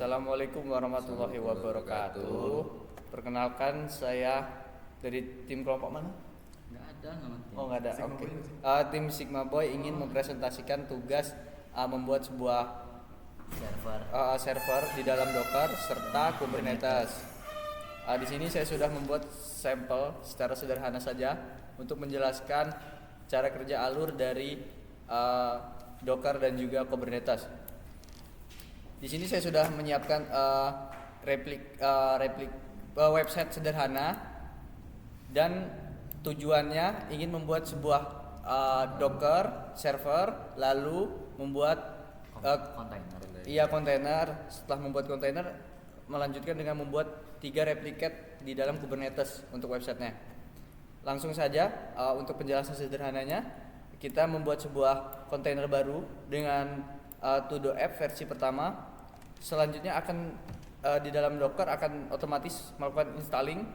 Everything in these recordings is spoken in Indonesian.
Assalamualaikum warahmatullahi wabarakatuh. Perkenalkan, saya dari tim kelompok mana? Nggak ada nama tim. Oh, nggak ada. Sigma Oke. Boy. Tim Sigma Boy ingin mempresentasikan tugas membuat sebuah server di dalam Docker serta Kubernetes. Di sini saya sudah membuat sampel secara sederhana saja untuk menjelaskan cara kerja alur dari Docker dan juga Kubernetes. Di sini saya sudah menyiapkan website sederhana dan tujuannya ingin membuat sebuah Docker server, lalu membuat kontainer. Setelah membuat kontainer, melanjutkan dengan membuat 3 replikat di dalam Kubernetes untuk websitenya. Langsung saja untuk penjelasan sederhananya, kita membuat sebuah kontainer baru dengan todo app versi pertama. Selanjutnya akan di dalam Docker akan otomatis melakukan installing.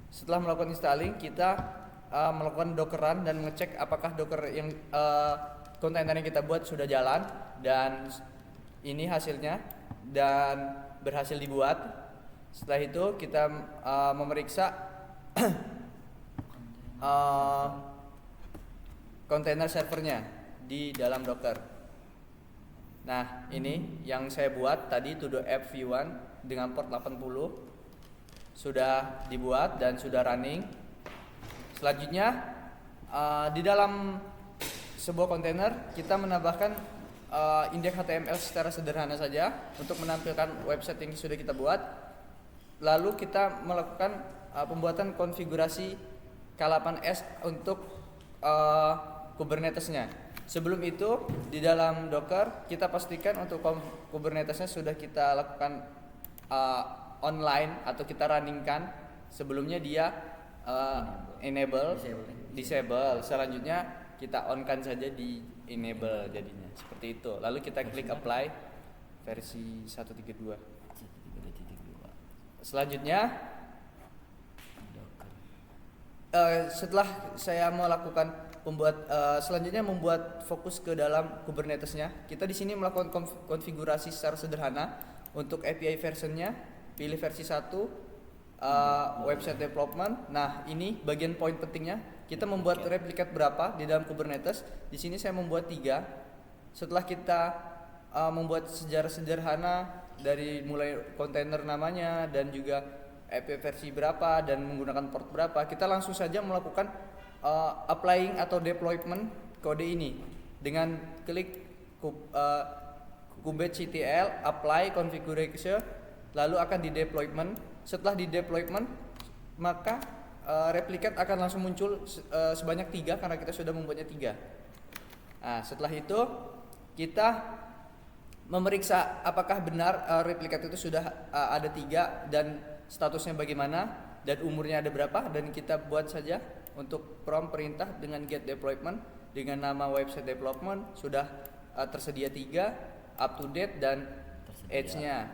Setelah melakukan installing, kita melakukan Dockeran dan mengecek apakah Docker yang kontainer yang kita buat sudah jalan, dan ini hasilnya dan berhasil dibuat. Setelah itu kita memeriksa kontainer servernya di dalam Docker. Nah, ini yang saya buat tadi, todo app v1 dengan port 80 sudah dibuat dan sudah running. Selanjutnya di dalam sebuah kontainer kita menambahkan index HTML secara sederhana saja untuk menampilkan website yang sudah kita buat. Lalu kita melakukan pembuatan konfigurasi K8s untuk Kubernetesnya. Sebelum itu di dalam Docker kita pastikan untuk Kubernetesnya sudah kita lakukan online atau kita runningkan. Sebelumnya dia disable. Selanjutnya kita on-kan saja di enable jadinya seperti itu. Lalu kita klik apply versi 1.3.2. Selanjutnya setelah saya melakukan selanjutnya membuat fokus ke dalam Kubernetesnya, kita di sini melakukan konfigurasi secara sederhana untuk API versionnya, pilih versi 1, website development. Nah, ini bagian poin pentingnya. Kita membuat replikat berapa di dalam Kubernetes. Di sini saya membuat 3. Setelah kita membuat sejarah sederhana dari mulai kontainer namanya dan juga API versi berapa dan menggunakan port berapa, kita langsung saja melakukan applying atau deployment kode ini dengan klik kubectl apply configuration, lalu akan di deployment. Setelah di deployment, maka replikat akan langsung muncul sebanyak 3 karena kita sudah membuatnya 3. Nah, setelah itu kita memeriksa apakah benar replikat itu sudah ada 3 dan statusnya bagaimana dan umurnya ada berapa, dan kita buat saja untuk prompt perintah dengan get deployment dengan nama website development sudah tersedia 3, up to date, dan age-nya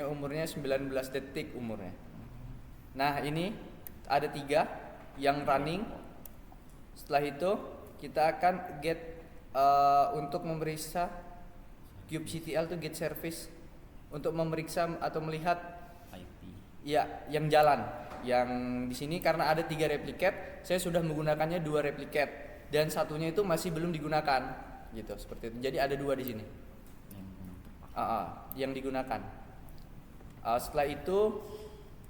umurnya 19 detik umurnya. Nah, ini ada 3 yang running. Setelah itu kita akan get untuk memeriksa kubectl itu get service untuk memeriksa atau melihat IP ya yang jalan. Yang di sini karena ada 3 replikat, saya sudah menggunakannya 2 replikat dan satunya itu masih belum digunakan, gitu seperti itu. Jadi ada 2 di sini yang digunakan. Setelah itu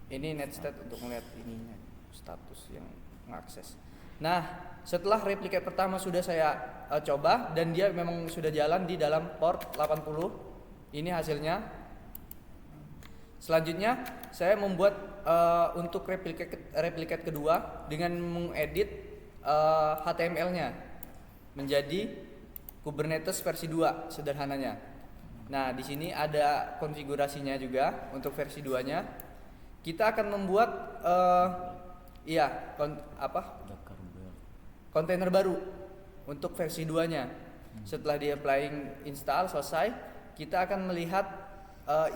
ini netstate untuk melihat ininya status yang mengakses. Nah, setelah replikat pertama sudah saya coba dan dia memang sudah jalan di dalam port 80. Ini hasilnya. Selanjutnya saya membuat untuk replikat kedua dengan mengedit HTML-nya menjadi Kubernetes versi 2 sederhananya. Nah, di sini ada konfigurasinya juga untuk versi 2-nya. Kita akan membuat kontainer baru untuk versi 2-nya. Setelah di applying install selesai, kita akan melihat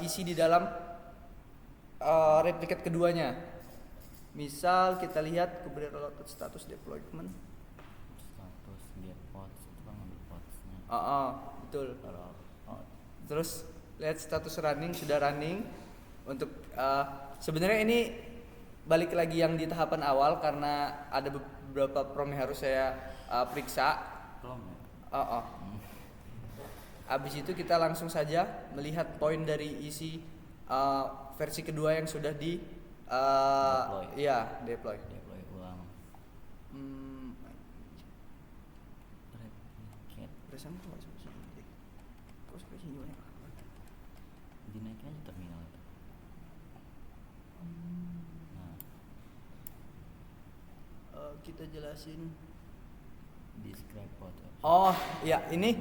isi di dalam replikat keduanya. Misal kita lihat Kubernetes status deployment. Status dia pods itu kan ngambil podsnya. Betul. Terus lihat status running, sudah running. Untuk sebenarnya ini balik lagi yang di tahapan awal karena ada beberapa prom yang harus saya periksa. Prom ya? Habis itu kita langsung saja melihat poin dari isi versi kedua yang sudah di deploy. Deploy ulang. Dinaikin aja terminal itu. Nah, kita jelasin. describe photo. Oh ya, ini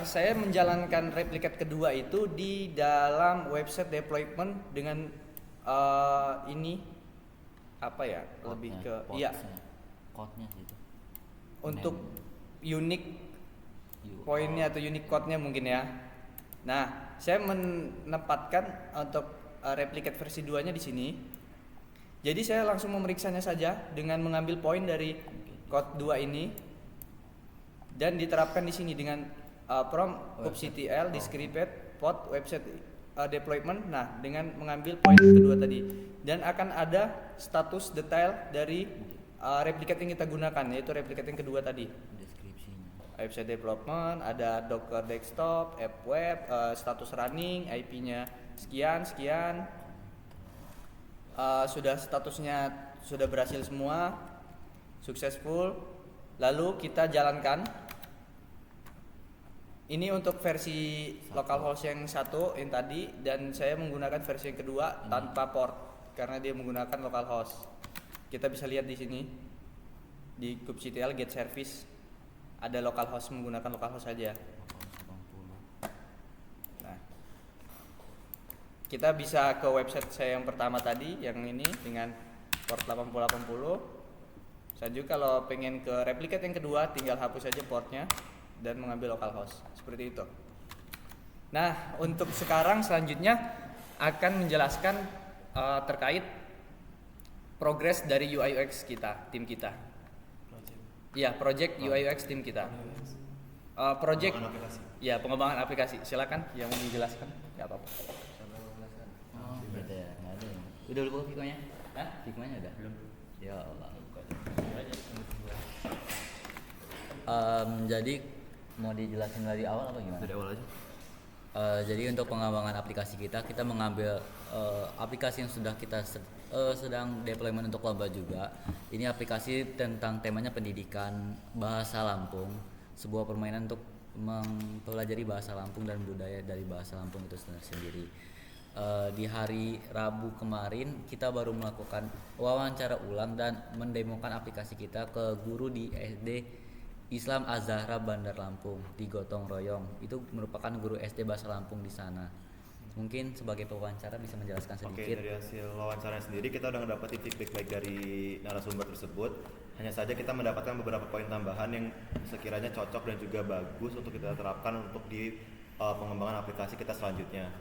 saya menjalankan replikat kedua itu di dalam website deployment dengan ini apa ya, lebih ke code-nya gitu. untuk unique poinnya atau unique code-nya mungkin ya. Nah, saya menempatkan untuk replikat versi 2-nya di sini. Jadi saya langsung memeriksanya saja dengan mengambil poin dari code 2 ini dan diterapkan di sini dengan prom kubectl described pod website deployment. Nah, dengan mengambil poin kedua tadi dan akan ada status detail dari replikat yang kita gunakan, yaitu replikat yang kedua tadi. Deskripsinya. Website development, ada Docker desktop, app web, status running, IP-nya sekian. Sudah statusnya sudah berhasil semua, successful. Lalu kita jalankan. Ini untuk versi localhost yang satu yang tadi, dan saya menggunakan versi yang kedua tanpa port karena dia menggunakan localhost. Kita bisa lihat di sini di kubectl get service ada localhost, menggunakan localhost saja. Nah, kita bisa ke website saya yang pertama tadi, yang ini dengan port 8080. Selanjutnya kalau pengen ke replikat yang kedua, tinggal hapus saja portnya dan mengambil localhost, seperti itu. Nah, untuk sekarang selanjutnya akan menjelaskan terkait progres dari UI UX kita, tim kita. Project UI UX tim kita. Project pengembangan aplikasi. Silakan yang mau dijelaskan, nggak apa-apa. Beda ya, nggak ada. Udah lupa Figma-nya? Figma-nya udah? Belum. Ya Allah. Jadi mau dijelasin dari awal apa gimana? Dari awal aja. Jadi untuk pengembangan aplikasi kita mengambil aplikasi yang sudah kita sedang deployment untuk lomba juga. Ini aplikasi tentang temanya pendidikan bahasa Lampung, sebuah permainan untuk mempelajari bahasa Lampung dan budaya dari bahasa Lampung itu sendiri. Di hari Rabu kemarin kita baru melakukan wawancara ulang dan mendemokan aplikasi kita ke guru di SD Islam Az-Zahra Bandar Lampung di Gotong Royong. Itu merupakan guru SD bahasa Lampung di sana. Mungkin sebagai pewawancara bisa menjelaskan sedikit. Oke, dari hasil wawancara sendiri kita udah mendapati feedback baik dari narasumber tersebut. Hanya saja kita mendapatkan beberapa poin tambahan yang sekiranya cocok dan juga bagus untuk kita terapkan untuk di pengembangan aplikasi kita selanjutnya.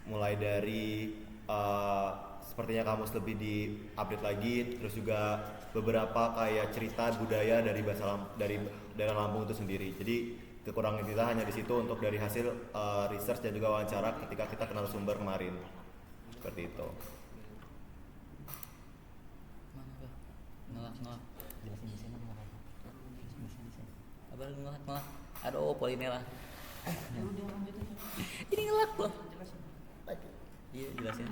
Mulai dari sepertinya kamus lebih di-update lagi, terus juga beberapa kayak cerita budaya dari dari daerah Lampung itu sendiri. Jadi kekurangan kita hanya di situ untuk dari hasil research dan juga wawancara ketika kita kenal sumber kemarin. Seperti itu. Ngelak. Jelasin di sini ngelak. Apa lu ngelak? Aduh, Polinela. Ini ngelak loh. Iya, jelasin.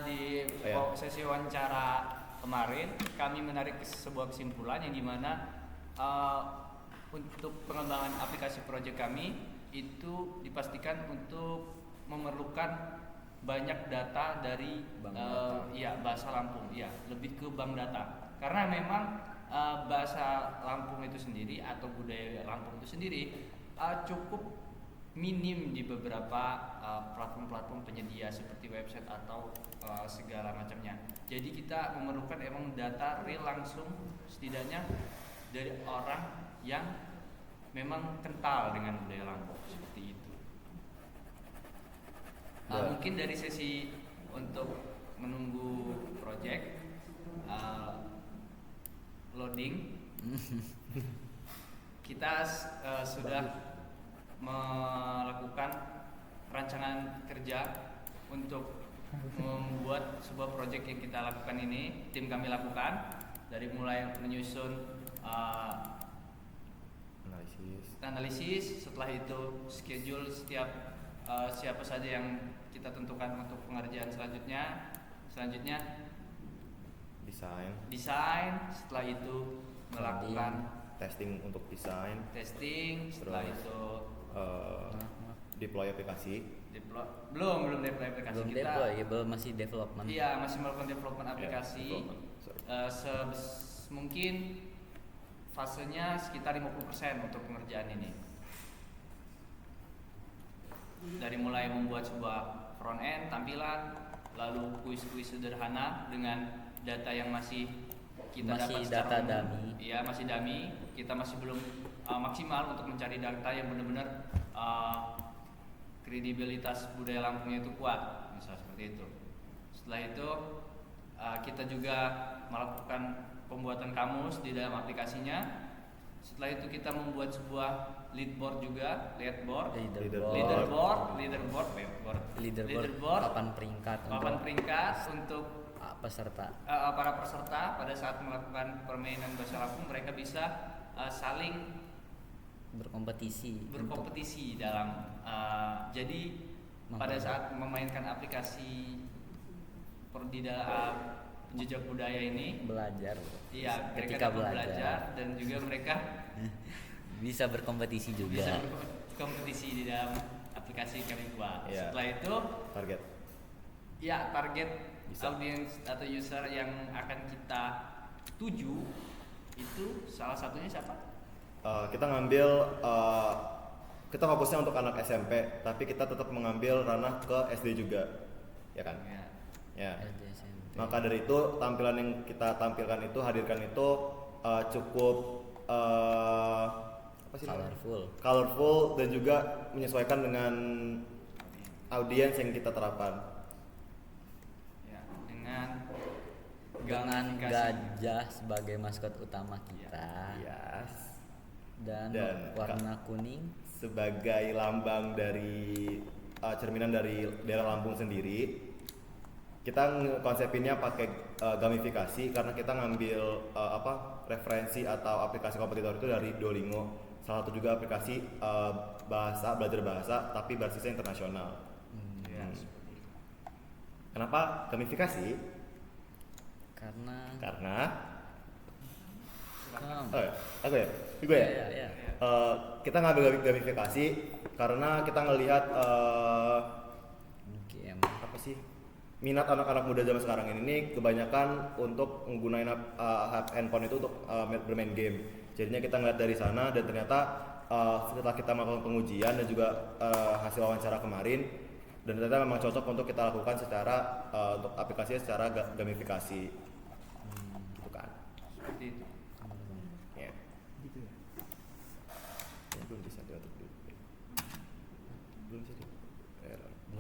Di sesi wawancara kemarin kami menarik sebuah kesimpulan yang dimana untuk pengembangan aplikasi proyek kami itu dipastikan untuk memerlukan banyak data dari bahasa Lampung, lebih ke bank data, karena memang bahasa Lampung itu sendiri atau budaya Lampung itu sendiri cukup minim di beberapa platform-platform penyedia seperti website atau segala macamnya. Jadi kita memerlukan emang data real langsung setidaknya dari orang yang memang kental dengan budaya Lampung, seperti itu. Mungkin dari sesi untuk menunggu project loading kita sudah melakukan bekerja untuk membuat sebuah proyek yang kita lakukan ini. Tim kami lakukan dari mulai menyusun analisis, setelah itu schedule setiap siapa saja yang kita tentukan untuk pengerjaan selanjutnya desain, setelah itu melakukan testing untuk desain, setelah terus, itu deploy aplikasi. belum deploy aplikasi Belum kita. deploy, ya belum, masih development. Iya, masih melakukan development aplikasi. Mungkin fasenya sekitar 50% untuk pengerjaan ini. Dari mulai membuat sebuah front end tampilan, lalu kuis-kuis sederhana dengan data yang masih kita Masih dapat data secara umum. dummy. Iya, masih dummy. Kita masih belum maksimal untuk mencari data yang benar-benar kredibilitas budaya Lampungnya itu kuat, misalnya seperti itu. Setelah itu kita juga melakukan pembuatan kamus di dalam aplikasinya. Setelah itu kita membuat sebuah leaderboard, papan peringkat untuk peserta. para peserta pada saat melakukan permainan bahasa Lampung, mereka bisa saling berkompetisi dalam jadi pada saat memainkan aplikasi di dalam jejak budaya ini belajar. iya, mereka Ketika dapat belajar dan juga mereka bisa berkompetisi juga. bisa berkompetisi di dalam aplikasi kami buat. Iya. Setelah itu target audiens atau user yang akan kita tuju itu salah satunya siapa? Kita ngambil kita fokusnya untuk anak SMP, tapi kita tetap mengambil ranah ke SD juga, ya kan? Ya. SD, SMP. Maka dari itu tampilan yang kita tampilkan itu, hadirkan itu cukup colorful dan juga menyesuaikan dengan audiens yang kita terapkan. Ya, dengan gajah sebagai maskot utama kita. Yes. Dan warna kuning sebagai lambang dari cerminan dari daerah Lampung sendiri. Kita konsepinnya pakai gamifikasi karena kita ngambil referensi atau aplikasi kompetitor itu dari Duolingo. Salah satu juga aplikasi belajar bahasa tapi bersisnya internasional. Kenapa gamifikasi? Karena gue ya. Kita ngambil gamifikasi karena kita ngelihat minat anak-anak muda zaman sekarang ini kebanyakan untuk menggunakan handphone itu untuk bermain game. Jadinya kita ngeliat dari sana dan ternyata setelah kita melakukan pengujian dan juga hasil wawancara kemarin, dan ternyata memang cocok untuk kita lakukan secara untuk aplikasinya secara gamifikasi. Gitu kan? Seperti itu. Ya. Gitu ya. Belum bisa belum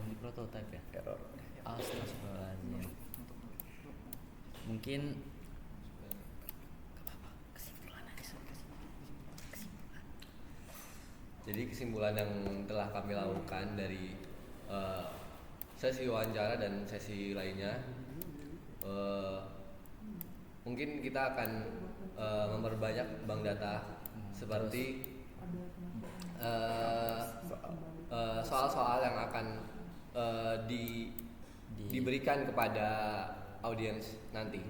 di prototype ya. Error. Astagfirullahaladzim. Mungkin Jadi kesimpulan yang telah kami lakukan dari sesi wawancara dan sesi lainnya, mungkin kita akan memperbanyak bank data seperti soal-soal yang akan diberikan kepada audiens nanti.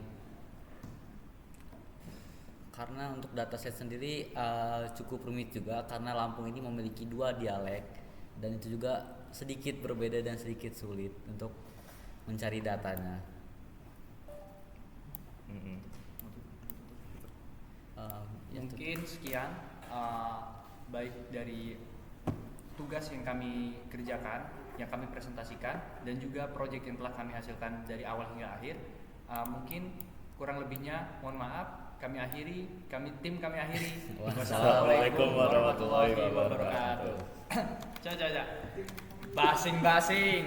karena untuk dataset sendiri cukup rumit juga karena Lampung ini memiliki 2 dialek dan itu juga sedikit berbeda dan sedikit sulit untuk mencari datanya. Mungkin sekian baik dari tugas yang kami kerjakan, yang kami presentasikan, dan juga proyek yang telah kami hasilkan dari awal hingga akhir. Mungkin kurang lebihnya mohon maaf. Kami akhiri. Wassalamualaikum warahmatullahi wabarakatuh. Basing-basing.